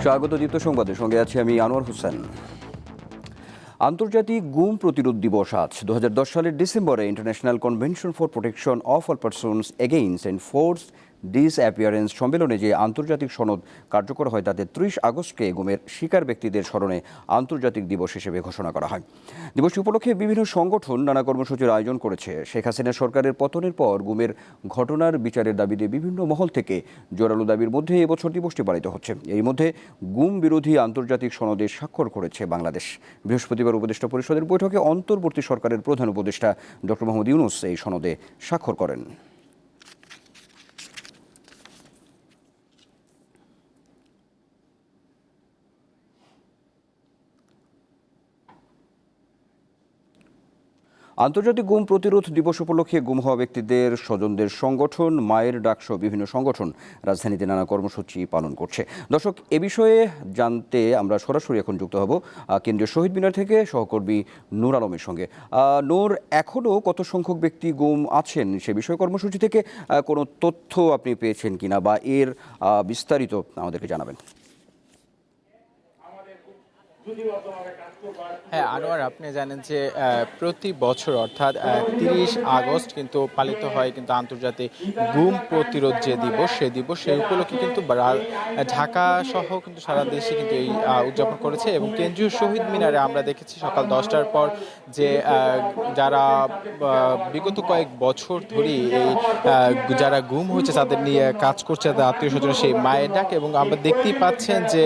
স্বাগত দীপ্ত সংবাদের সঙ্গে আছি আমি আনোয়ার হোসেন। আন্তর্জাতিক গুম প্রতিরোধ দিবস আজ 2010 সালের ডিসেম্বরে international convention for protection of all persons against enforced disappearance সম্মেলনে যে আন্তর্জাতিক সনদ কার্যকর হয় তাতে 30 আগস্টকে গুমের শিকার ব্যক্তিদের স্মরণে আন্তর্জাতিক দিবস হিসেবে ঘোষণা করা হয়। দিবসটি উপলক্ষে বিভিন্ন সংগঠন নানা কর্মসূচির আয়োজন করেছে। শেখ হাসিনা সরকারের পতনের পর গুমের ঘটনার বিচারের দাবিতে বিভিন্ন মহল থেকে জোরালো দাবির মধ্যে এবছর দিবসটি পালিত হচ্ছে। এর মধ্যে গুম বিরোধী আন্তর্জাতিক সনদে স্বাক্ষর করেছে বাংলাদেশ। বৃহস্পতিবার উপদেষ্টা পরিষদের বৈঠকে অন্তর্বর্তী সরকারের প্রধান উপদেষ্টা ডক্টর মোহাম্মদ ইউনূস এই সনদে স্বাক্ষর করেন। আন্তর্জাতিক গুম প্রতিরোধ দিবস উপলক্ষে গুম হওয়া ব্যক্তিদের স্বজনদের সংগঠন মায়ের ডাকসহ বিভিন্ন সংগঠন রাজধানীতে নানা কর্মসূচি পালন করছে। দর্শক, এ বিষয়ে জানতে আমরা সরাসরি এখন যুক্ত হব কেন্দ্রীয় শহীদ মিনার থেকে সহকর্মী নূর আলমের সঙ্গে। নূর, এখনও কত সংখ্যক ব্যক্তি গুম আছেন সে বিষয়ে কর্মসূচি থেকে কোনো তথ্য আপনি পেয়েছেন কিনা বা এর বিস্তারিত আমাদেরকে জানাবেন। হ্যাঁ আনোয়ার, আপনি জানেন যে প্রতি বছর অর্থাৎ 30 আগস্ট কিন্তু পালিত হয় কিন্তু আন্তর্জাতিক গুম প্রতিরোধ যে দিবস, সেই দিবস সেই উপলক্ষে কিন্তু ঢাকা সহ কিন্তু সারা দেশে কিন্তু এই উদযাপন করেছে। এবং কেন্দ্রীয় শহীদ মিনারে আমরা দেখেছি সকাল 10টার পর যে যারা বিগত কয়েক বছর ধরেই এই যারা গুম হয়েছে তাদের নিয়ে কাজ করছে, তাদের আত্মীয় স্বজন সেই মায়ের ডাক। এবং আমরা দেখতেই পাচ্ছেন যে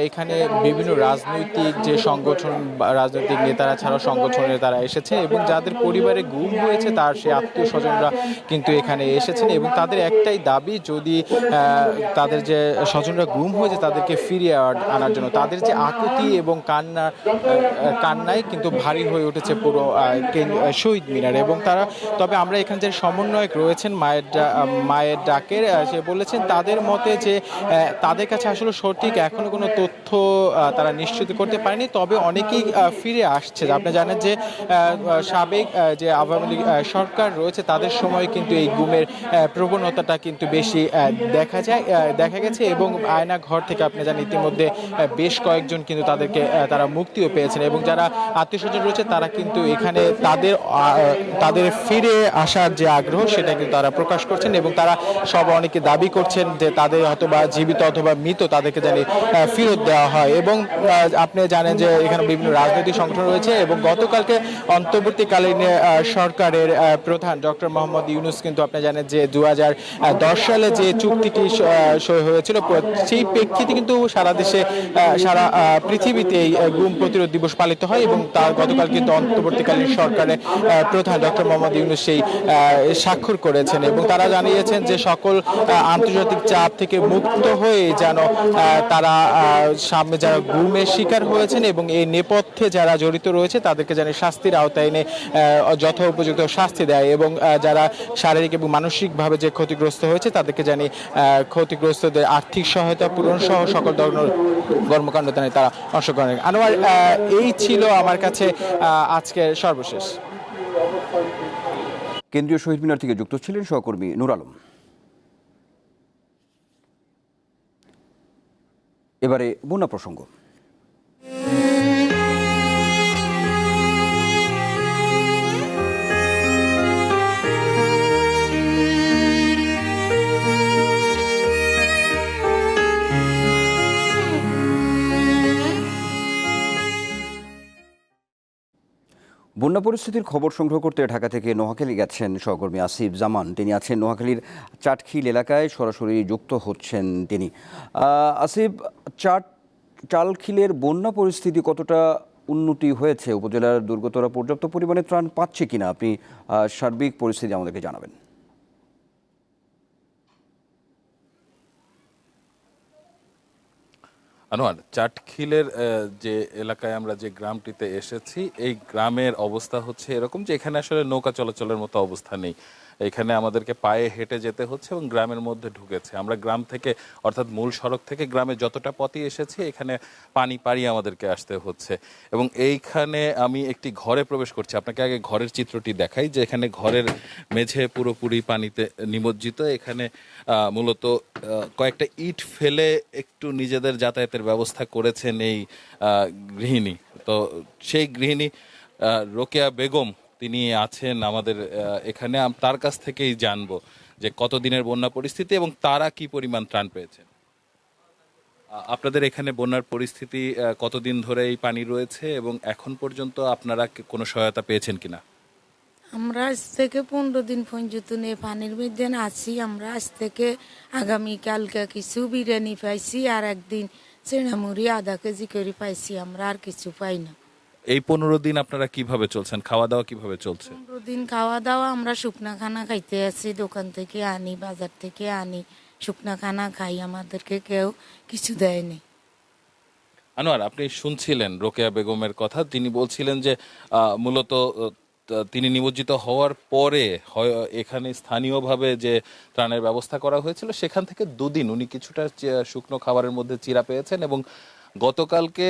এখানে বিভিন্ন রাজনৈতিক যে সংগঠন, রাজনৈতিক নেতারা ছাড়াও সংগঠনের তারা এসেছে এবং যাদের পরিবারে গুম হয়েছে তার সেই আত্মীয় স্বজনরা কিন্তু এখানে এসেছেন। এবং তাদের একটাই দাবি, যদি তাদের যে স্বজনরা গুম হয়েছে তাদেরকে ফিরিয়ে আনার জন্য। তাদের যে আকুতি এবং কান্নায় কিন্তু ভারী হয়ে উঠেছে পুরো শহীদ মিনার। এবং তারা, তবে আমরা এখানে যে সমন্বয়ক রয়েছেন মায়ের ডাকের, সে বলেছেন তাদের মতে যে তাদের কাছে আসলে সঠিক এখনো কোনো তথ্য তারা নিশ্চিত করতে পারেনি, তবে অনেকেই ফিরে আসছে। আপনি জানেন যে সাবেক যে আওয়ামী লীগ সরকার রয়েছে তাদের সময় কিন্তু এই গুমের প্রবণতাটা কিন্তু বেশি দেখা গেছে। এবং আয়না ঘর থেকে আপনি জানেন ইতিমধ্যে বেশ কয়েকজন কিন্তু তারা মুক্তিও পেয়েছেন। এবং যারা আত্মীয় স্বজন রয়েছে তারা কিন্তু এখানে তাদের ফিরে আসার যে আগ্রহ সেটা কিন্তু তারা প্রকাশ করছেন। এবং তারা অনেকে দাবি করছেন যে তাদের অথবা জীবিত অথবা মৃত তাদেরকে জানি ফেরত দেওয়া হয়। এবং আপনি জানেন যে এখানে বিভিন্ন রাজনৈতিক সংগঠন রয়েছে। এবং গতকালকে অন্তর্বর্তীকালীন সরকারের প্রধান ডক্টর মোহাম্মদ ইউনূস কিন্তু আপনি জানেন যে 2010 সালে যে চুক্তিটি সই হয়েছিল সেই প্রেক্ষিতে কিন্তু সারা দেশে সারা পৃথিবীতে এই গুম প্রতিরোধ দিবস পালিত হয়। এবং তার গতকাল কিন্তু অন্তর্বর্তীকালীন সরকারের প্রধান ডক্টর মোহাম্মদ ইউনূস সেই স্বাক্ষর করেছেন। এবং তারা জানিয়েছেন যে সকল আন্তর্জাতিক চাপ থেকে মুক্ত হয়ে যেন তারা সামনে যারা গুমের শিকার হয়েছেন এবং এই নেপথ্যে যারা জড়িত রয়েছে তাদেরকে যেন শাস্তির আওতায় এনে যথোপযুক্ত শাস্তি দেয়। এবং যারা শারীরিক এবং মানসিকভাবে যে ক্ষতিগ্রস্ত হয়েছে তাদেরকে জানি ক্ষতিগ্রস্তদের আর্থিক সহায়তা পূরণ সহ সকল ধরনের কর্মকাণ্ড তারা অংশগ্রহণ করেন। আনোয়ার, এই ছিল আমার কাছে আজকের সর্বশেষ। কেন্দ্রীয় শহীদ মিনার থেকে যুক্ত ছিলেন সহকর্মী নূর আলম। এবারে বন্যা প্রসঙ্গ। বন্যা পরিস্থিতির খবর সংগ্রহ করতে ঢাকা থেকে নোয়াখালী গেছেন সহকর্মী আসিফ জামান। তিনি আছেন নোয়াখালীর চাটখিল এলাকায়, সরাসরি যুক্ত হচ্ছেন তিনি। আসিফ, চালখিলের বন্যা পরিস্থিতি কতটা উন্নতি হয়েছে? উপজেলার দুর্গতরা পর্যাপ্ত পরিমাণে ত্রাণ পাচ্ছে কিনা? আপনি সার্বিক পরিস্থিতি আমাদেরকে জানাবেন। আনোয়ার, চাটখিলের যে এলাকায় আমরা যে গ্রামটিতে এসেছি এই গ্রামের অবস্থা হচ্ছে এরকম যে এখানে আসলে নৌকা চলাচলের মতো অবস্থা নেই। এখানে আমাদেরকে পায়ে হেঁটে যেতে হচ্ছে এবং গ্রামের মধ্যে ঢুকেছে। আমরা গ্রাম থেকে অর্থাৎ মূল সড়ক থেকে গ্রামে যতটা পথই এসেছি এখানে পানি পাড়িয়ে আমাদেরকে আসতে হচ্ছে। এবং এইখানে আমি একটি ঘরে প্রবেশ করছি, আপনাকে আগে ঘরের চিত্রটি দেখাই যে এখানে ঘরের মেঝে পুরোপুরি পানিতে নিমজ্জিত। এখানে মূলত কয়েকটা ইট ফেলে একটু নিজেদের যাতায়াতের ব্যবস্থা করেছেন এই গৃহিণী। তো সেই গৃহিণী রোকেয়া বেগম তিনি আছেন আমাদের এখানে। তার কাছ থেকেই জানবো যে কতদিনের বন্যা পরিস্থিতি এবং তারা কি পরিমাণ ত্রাণ পেয়েছেন। আপনাদের এখানে বন্যার পরিস্থিতি কতদিন ধরে এই পানি রয়েছে এবং এখন পর্যন্ত আপনারা কোনো সহায়তা পেয়েছেন কিনা? আমরা আজ থেকে 15 দিন পর্যন্ত নিয়ে পানির মধ্যে আছি। আমরা আজ থেকে আগামীকালকে কিছু বিরিয়ানি পাইছি, আর একদিন চেনামুড়ি আধা কেজি করে পাইছি। আমরা আর কিছু পাই না। এই 15 দিন আপনারা কিভাবে চলছেন, খাওয়া দাওয়া কিভাবে চলছে? 15 দিন খাওয়া দাওয়া আমরা শুকনা খানা খাইতে আছি, দোকান থেকে আনি, বাজার থেকে আনি, শুকনা খানা খাই। আমাদেরকে কেউ কিছু দেয়নি। আনোয়ার, আপনি শুনছিলেন রোকেয়া বেগমের কথা। তিনি বলছিলেন যে মূলত তিনি নিমজ্জিত হওয়ার পরে এখানে স্থানীয়ভাবে যে ত্রাণের ব্যবস্থা করা হয়েছিল সেখান থেকে দুদিন উনি কিছুটা শুকনো খাবারের মধ্যে চিরা পেয়েছেন এবং গতকালকে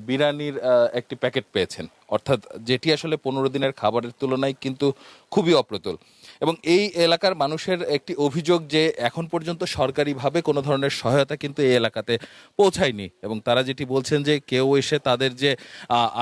বিরিয়ানির একটি প্যাকেট পেয়েছেন, অর্থাৎ যেটি আসলে 15 দিনের খাবারের তুলনায় কিন্তু খুবই অপ্রতুল। এবং এই এলাকার মানুষের একটি অভিযোগ যে এখন পর্যন্ত সরকারিভাবে কোনো ধরনের সহায়তা কিন্তু এই এলাকাতে পৌঁছায়নি এবং তারা যেটি বলছেন যে কেউ এসে তাদের যে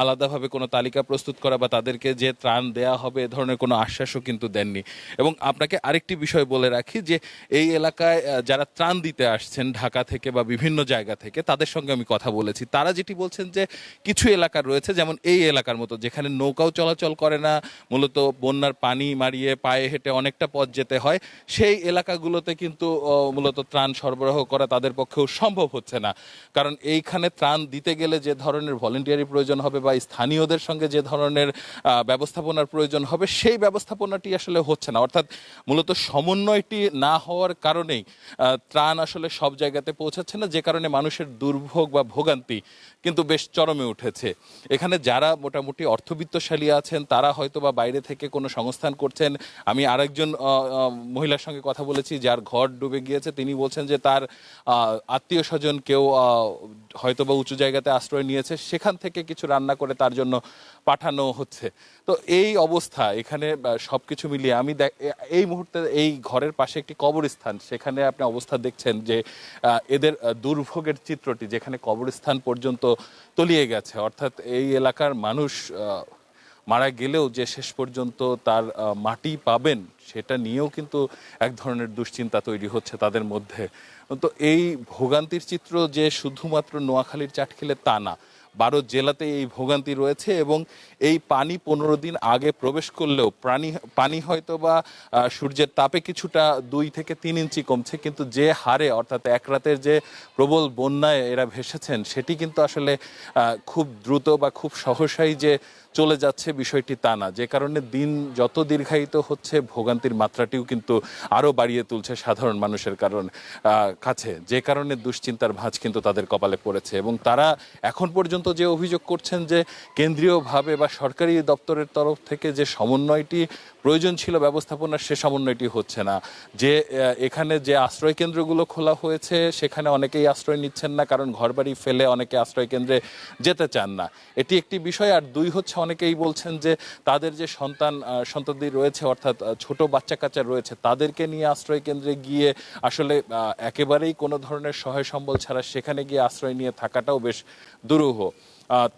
আলাদাভাবে কোনো তালিকা প্রস্তুত করা বা তাদেরকে যে ত্রাণ দেয়া হবে এ ধরনের কোনো আশ্বাসও কিন্তু দেননি। এবং আপনাকে আরেকটি বিষয় বলে রাখি যে এই এলাকায় যারা ত্রাণ দিতে আসছেন ঢাকা থেকে বা বিভিন্ন জায়গা থেকে, তাদের সঙ্গে আমি কথা বলেছি। তারা যেটি বলছেন যে কিছু এলাকা রয়েছে যেমন এই এলাকার মতো যেখানে নৌকাও চলাচল করে না, মূলত বন্যার পানি মারিয়ে পায়ে হেঁটে অনেকটা পথ যেতে হয়, সেই এলাকাগুলোতে কিন্তু মূলত ত্রাণ সরবরাহ করা তাদের পক্ষেও সম্ভব হচ্ছে না। কারণ এইখানে ত্রাণ দিতে গেলে যে ধরনের ভলেন্টিয়ারি প্রয়োজন হবে বা স্থানীয়দের সঙ্গে যে ধরনের ব্যবস্থাপনার প্রয়োজন হবে সেই ব্যবস্থাপনাটি আসলে হচ্ছে না। অর্থাৎ মূলত সমন্বয়টি না হওয়ার কারণেই ত্রাণ আসলে সব জায়গাতে পৌঁছাচ্ছে না, যে কারণে মানুষের দুর্ভোগ বা ভোগান্তি কিন্তু বেশ চরমে উঠেছে। এখানে যারা মোটামুটি অর্থবিত্তশালী আছেন তারা হয়তো বা বাইরে থেকে কোনো সংস্থান করছেন। আমি আরেকজন মহিলার সঙ্গে কথা বলেছি যার ঘর ডুবে গিয়েছে, তিনি বলছেন যে তার আত্মীয় স্বজন কেউ হয়তো বা উঁচু জায়গাতে আশ্রয় নিয়েছে, সেখান থেকে কিছু রান্না করে তার জন্য পাঠানো হচ্ছে। তো এই অবস্থা এখানে সবকিছু মিলিয়ে আমি এই মুহূর্তে এই ঘরের পাশে একটি কবরস্থান, সেখানে আপনি অবস্থা দেখছেন যে এদের দুর্ভোগের চিত্রটি, যেখানে কবরস্থান পর্যন্ত তলিয়ে গেছে। অর্থাৎ এই এলাকার মানুষ মারা গেলেও যে শেষ পর্যন্ত তার মাটি পাবেন সেটা নিয়েও কিন্তু এক ধরনের দুশ্চিন্তা তৈরি হচ্ছে তাদের মধ্যে। তো এই ভোগান্তির চিত্র যে শুধুমাত্র নোয়াখালীর চাটখিলে তা না, 12 জেলাতে এই ভোগান্তি রয়েছে এবং এই পানি 15 দিন আগে প্রবেশ করলেও পানি হয়তো বা সূর্যের তাপে কিছুটা 2 থেকে 3 ইঞ্চি কমছে, কিন্তু যে হারে অর্থাৎ এক রাতের যে প্রবল বন্যায় এরা ভেসেছেন সেটি কিন্তু আসলে খুব দ্রুত বা খুব সহসাই যে চলে যাচ্ছে বিষয়টি তা না, যে কারণে দিন যত দীর্ঘায়িত হচ্ছে ভোগান্তির মাত্রাটিও কিন্তু আরও বাড়িয়ে তুলছে সাধারণ মানুষের কাছে, যে কারণে দুশ্চিন্তার ভাঁজ কিন্তু তাদের কপালে পড়েছে। এবং তারা এখন পর্যন্ত যে অভিযোগ করছেন যে কেন্দ্রীয়ভাবে বা সরকারি দপ্তরের তরফ থেকে যে সমন্বয়টি প্রয়োজন ছিল ব্যবস্থাপনার, সে সমন্বয়টি হচ্ছে না। যে এখানে যে আশ্রয় কেন্দ্রগুলো খোলা হয়েছে সেখানে অনেকেই আশ্রয় নিচ্ছেন না, কারণ ঘরবাড়ি ফেলে অনেকে আশ্রয় কেন্দ্রে যেতে চান না, এটি একটি বিষয়। আর 2 হচ্ছে অনেকেই বলছেন যে তাদের যে সন্তানদি রয়েছে অর্থাৎ ছোট বাচ্চা কাচ্চা রয়েছে, তাদেরকে নিয়ে আশ্রয় কেন্দ্রে গিয়ে আসলে একেবারেই কোনো ধরনের সহায় সম্বল ছাড়া সেখানে গিয়ে আশ্রয় নিয়ে থাকাটাও বেশ দুরূহ।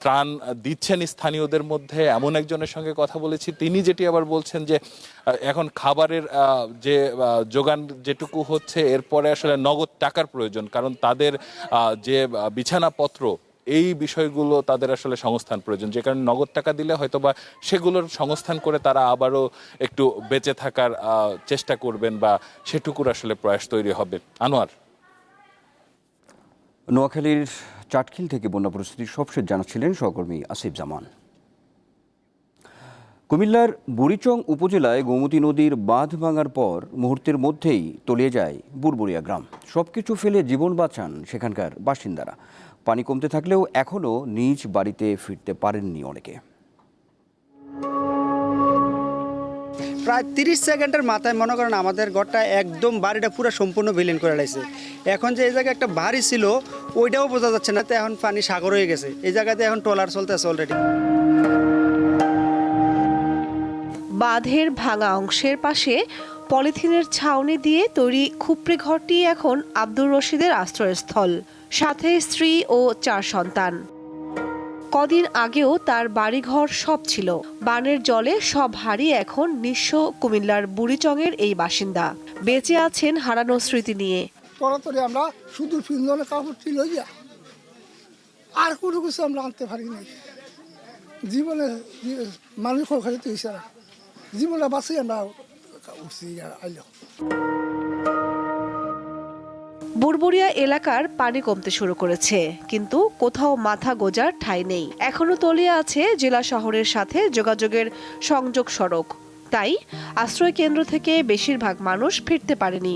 ত্রাণ দিচ্ছেন স্থানীয়দের মধ্যে এমন একজনের সঙ্গে কথা বলেছি, তিনি যেটি আবার বলছেন যে এখন খাবারের যে যোগান যেটুকু হচ্ছে এরপরে আসলে নগদ টাকার প্রয়োজন, কারণ তাদের যে বিছানাপত্র এই বিষয়গুলো তাদের আসলে সংস্থান প্রয়োজন, যে কারণে নগদ টাকা দিলে হয়তোবা সেগুলোর সংস্থান করে তারা আবারও একটু বেঁচে থাকার চেষ্টা করবেন বা সেটুকুর আসলে প্রয়াস তৈরি হবে। আনোয়ার, নোয়াখালীর চাটখিল থেকে বন্যা পরিস্থিতির সবশেষ জানাচ্ছিলেন সহকর্মী আসিফ জামান। কুমিল্লার বুড়িচং উপজেলায় গোমতী নদীর বাঁধ ভাঙার পর মুহূর্তের মধ্যেই তলিয়ে যায় বুরবুরিয়া গ্রাম। সবকিছু ফেলে জীবন বাঁচান সেখানকার বাসিন্দারা। পানি কমতে থাকলেও এখনও নিজ বাড়িতে ফিরতে পারেননি অনেকে। প্রায় 30 সেকেন্ডের মাথায় মনে করেন আমাদের ঘরটা একদম বাড়িটা পুরো সম্পূর্ণ বিলীন করে লাইছে। এখন যে এই জায়গায় একটা বাড়ি ছিল ওইটাও বোঝা যাচ্ছে না, তো এখন পানি সাগর হয়ে গেছে। এই জায়গাতে এখন ট্রলার চলতেছে অলরেডি। বাঁধের ভাঙা অংশের পাশে পলিথিনের ছাউনি দিয়ে তৈরি খুপড়ি ঘরটি এখন আব্দুর রশিদের আশ্রয়স্থল, সাথে স্ত্রী ও 4 সন্তান। কদিন আগেও তার বাড়িঘর সব ছিল, বানের জলে সব হারিয়ে এখন নিঃস্ব কুমিল্লার বুড়িচংয়ের এই বাসিন্দা বেঁচে আছেন হারানো স্মৃতি নিয়ে। তরাতরি আমরা শুধু পিন্দনে কাপড় ছিল আর কোনো কিছু আমরা আনতে পারি নাই। জীবনে মানুষ খালি তো ইশারা জীবনে বাঁচি আমরা উঠছি আইল। বুড়বুড়িয়া এলাকার পানি কমতে শুরু করেছে, কিন্তু কোথাও মাথা গোজার ঠাঁই নেই। এখনো তলিয়ে আছে জেলা শহরের সাথে যোগাযোগের সংযোগ সড়ক, তাই আশ্রয় কেন্দ্র থেকে বেশিরভাগ মানুষ ফিরতে পারেনি।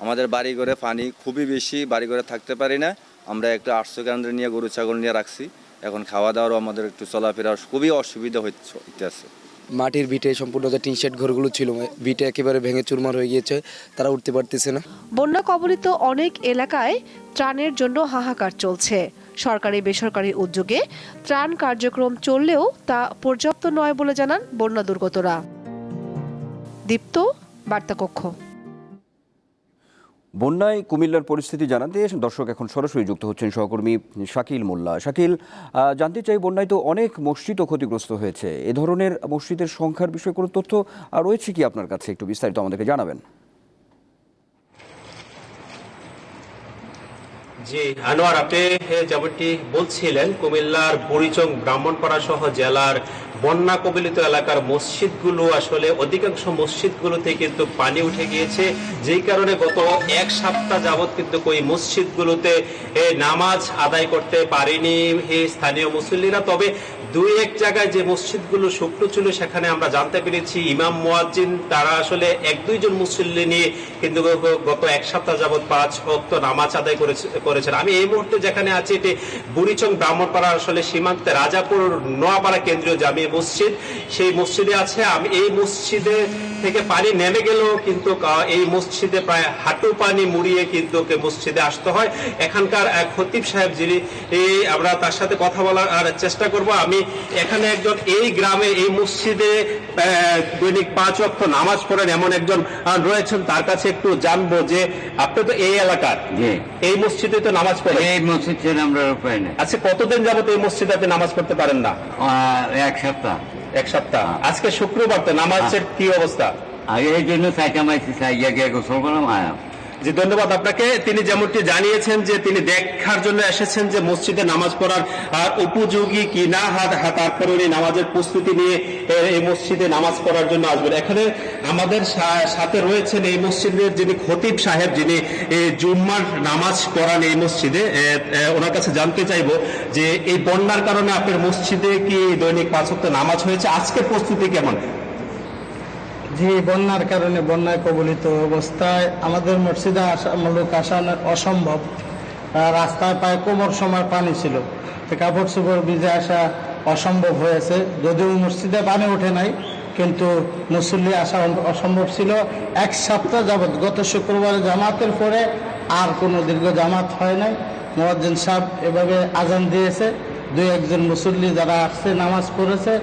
আমাদের বাড়িঘরে পানি খুবই বেশি, বাড়িঘরে থাকতে পারি না। আমরা একটা আশ্রয় কেন্দ্র নিয়ে গরু ছাগল নিয়ে রাখছি। এখন খাওয়া দাওয়ারও আমাদের একটু চলাফেরার খুবই অসুবিধা হইতেছে। মাটির ভিটে সম্পূর্ণ যে টিন শেড ঘরগুলো ছিল, ভিটে একেবারে ভেঙে চুরমার হয়ে গিয়েছে, তারা উঠতে পারতেছে না। বন্যা কবলিত অনেক এলাকায় ত্রাণের জন্য হাহাকার চলছে। সরকারি বেসরকারি উদ্যোগে ত্রাণ কার্যক্রম চললেও তা পর্যাপ্ত নয় বলে জানান বন্যা দুর্গতরা। দীপ্ত, বার্তাকক্ষ। বন্যায় কুমিল্লার পরিস্থিতি জানাতে দর্শক এখন সরাসরি যুক্ত হচ্ছেন সহকর্মী শাকিল মোল্লা। শাকিল, জানতে চাই, বন্যায় তো অনেক মসজিদও ক্ষতিগ্রস্ত হয়েছে। এ ধরনের মসজিদের সংখ্যার বিষয়ে কোনো তথ্য রয়েছে কি আপনার কাছে? একটু বিস্তারিত আমাদেরকে জানাবেন। জি আনোয়ার, আপনি যেমনটি বলছিলেন, কুমিল্লার বুড়িচং, ব্রাহ্মণপাড়া সহ জেলার বন্যা কবলিত এলাকার মসজিদগুলো আসলে অধিকাংশ মসজিদগুলোতে কিন্তু পানি উঠে গিয়েছে, যেই কারণে গত 1 সপ্তাহ যাবৎ কিন্তু ওই মসজিদগুলোতে নামাজ আদায় করতে পারেনি স্থানীয় মুসল্লিরা। তবে 2-1 জায়গায় যে মসজিদগুলো শুকনো ছিল সেখানে আমরা জানতে পেরেছি ইমাম মুয়াজ্জিন তারা আসলে 1-2 জন মুসল্লি নিয়ে কিন্তু গত 1 সপ্তাহ যাবৎ 5 ওয়াক্ত নামাজ আদায় করেছেন। আমি এই মুহূর্তে যেখানে আছি এটি বুড়িচং ব্রাহ্মণপাড়া আসলে সীমান্তে রাজাপুর নোয়াপাড়া কেন্দ্রীয় জামি মসজিদ, সেই মসজিদে আছে। আমি এই মসজিদে থেকে পানি নেমে গেলেও কিন্তু এই মসজিদে প্রায় হাঁটু পানি মুড়িয়ে কিন্তু মসজিদে আসতে হয়। এখানকার খতিব সাহেব যিনি, আমরা তার সাথে কথা বলার চেষ্টা করব। আমি এখানে একজন এই গ্রামে এই মসজিদে দৈনিক 5 ওয়াক্ত নামাজ পড়েন এমন একজন রয়েছেন, তার কাছে একটু জানবো যে আপনি তো এই এলাকার, এই মসজিদে তো নামাজ পড়েন। এই মসজিদ ছেড়ে আমরা পাই না। আচ্ছা, কতদিন যাবত এই মসজিদে আপনি নামাজ পড়তে পারেন না? 1 সপ্তাহ। 1 সপ্তাহ। আজকে শুক্রবার, তো নামাজের কি অবস্থা? আগে এই জন্য সাইকামাইছি, সাইয়া গিয়ে গোসল করলাম আয়া। জি, ধন্যবাদ আপনাকে। তিনি যেমনটি জানিয়েছেন যে তিনি দেখার জন্য এসেছেন যে মসজিদে নামাজ পড়ার উপযোগী কি না, তারপরে উনি নামাজের প্রস্তুতি নিয়ে এই মসজিদে নামাজ পড়ার জন্য আসবেন। এখানে আমাদের সাথে রয়েছেন এই মসজিদের যিনি খতিব সাহেব, যিনি জুম্মার নামাজ পড়ান এই মসজিদে। ওনার কাছে জানতে চাইবো যে এই বন্যার কারণে আপনার মসজিদে কি দৈনিক 5 ওয়াক্ত নামাজ হয়েছে, আজকের প্রস্তুতি কেমন? যে বন্যার কারণে, বন্যায় কবলিত অবস্থায় আমাদের মসজিদে লোক আসা অসম্ভব। রাস্তায় প্রায় কোমর সময় পানি ছিল, তো কাপড় চোপড় ভিজে আসা অসম্ভব হয়েছে। যদিও মসজিদে পানি ওঠে নাই, কিন্তু মুসল্লি আসা অসম্ভব ছিল। 1 সপ্তাহ যাবৎ, গত শুক্রবারে জামাতের পরে আর কোনো দীর্ঘ জামাত হয় নাই। মুয়াজ্জিন সাহেব এভাবে আজান দিয়েছে, 2-1 জন মুসল্লি যারা আসছে নামাজ পড়েছে।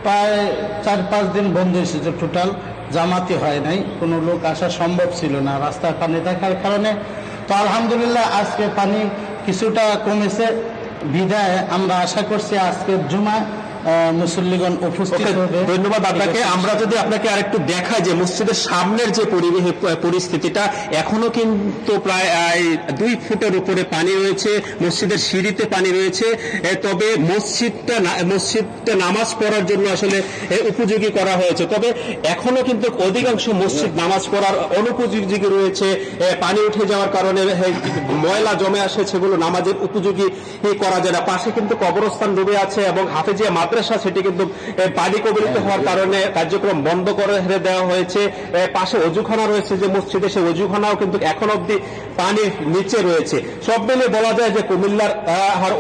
প্রায় 4-5 দিন বন্ধ হয়েছে, টোটাল জামাতি হয় নাই, কোনো লোক আসা সম্ভব ছিল না রাস্তায় পানি থাকার কারণে। তো আলহামদুলিল্লাহ আজকে পানি কিছুটা কমেছে, বিদায় আমরা আশা করছি আজকের জুমা মুসল্লিগণ উপস্থিত হবে। ধন্যবাদ আপনাকে। আমরা যদি আপনাকে আরেকটু দেখাই যে মসজিদের সামনের যে পরিস্থিতিটা, এখনো কিন্তু প্রায় 2 ফুটের উপরে পানি রয়েছে, মসজিদের সিঁড়িতে পানি রয়েছে। তবে মসজিদটা নামাজ পড়ার জন্য আসলে উপযোগী করা হয়েছে, তবে এখনো কিন্তু অধিকাংশ মসজিদ নামাজ পড়ার অনুপযোগী রয়েছে। পানি উঠে যাওয়ার কারণে ময়লা জমে আসে, সেগুলো নামাজের উপযোগী করা যায় না। পাশে কিন্তু কবরস্থান ডুবে আছে এবং হাফেজিয়া মাদ্রাসা সেটি কিন্তু পানি কবলিত হওয়ার কারণে কার্যক্রম বন্ধ করে দেওয়া হয়েছে। পাশে অজুখানা রয়েছে যে মসজিদে, সেই অজুখানাও কিন্তু এখন অবধি পানির নিচে রয়েছে। সব মিলে বলা যায় যে কুমিল্লার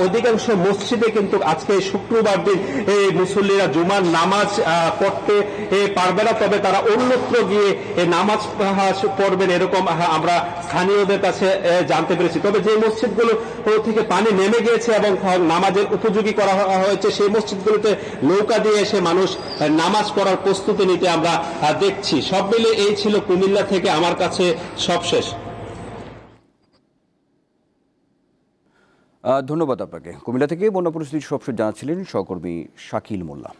অধিকাংশ মসজিদে কিন্তু আজকে শুক্রবার দিন এই মুসল্লিরা জুমার নামাজ পড়তে পারবে না, তবে তারা অন্যত্র গিয়ে নামাজ পড়বেন এরকম আমরা স্থানীয়দের কাছে জানতে পেরেছি। তবে যে মসজিদগুলো থেকে পানি নেমে গিয়েছে এবং নামাজের উপযোগী করা হয়েছে, সেই মসজিদগুলোতে নৌকা দিয়ে এসে মানুষ নামাজ পড়ার প্রস্তুতি নিতে আমরা দেখছি। সব মিলে এই ছিল কুমিল্লা থেকে আমার কাছে সবশেষ। ধন্যবাদ আপনাকে। কুমিল্লা থেকে বন্যা পরিস্থিতি সবশেষ জানাচ্ছিলেন সহকর্মী শাকিল মোল্লা।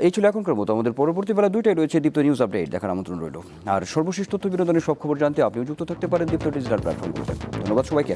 এই ছিল এখনকার মতো। আমাদের পরবর্তী বেলা 2টায় রয়েছে দীপ্ত নিউজ আপডেট দেখার আমন্ত্রণ রইল। আর সর্বশেষ তথ্য বিনোদনের সব খবর জানতে আপনিও যুক্ত থাকতে পারেন দীপ্ত ডিজিটাল প্ল্যাটফর্মগুলোতে। ধন্যবাদ সবাইকে।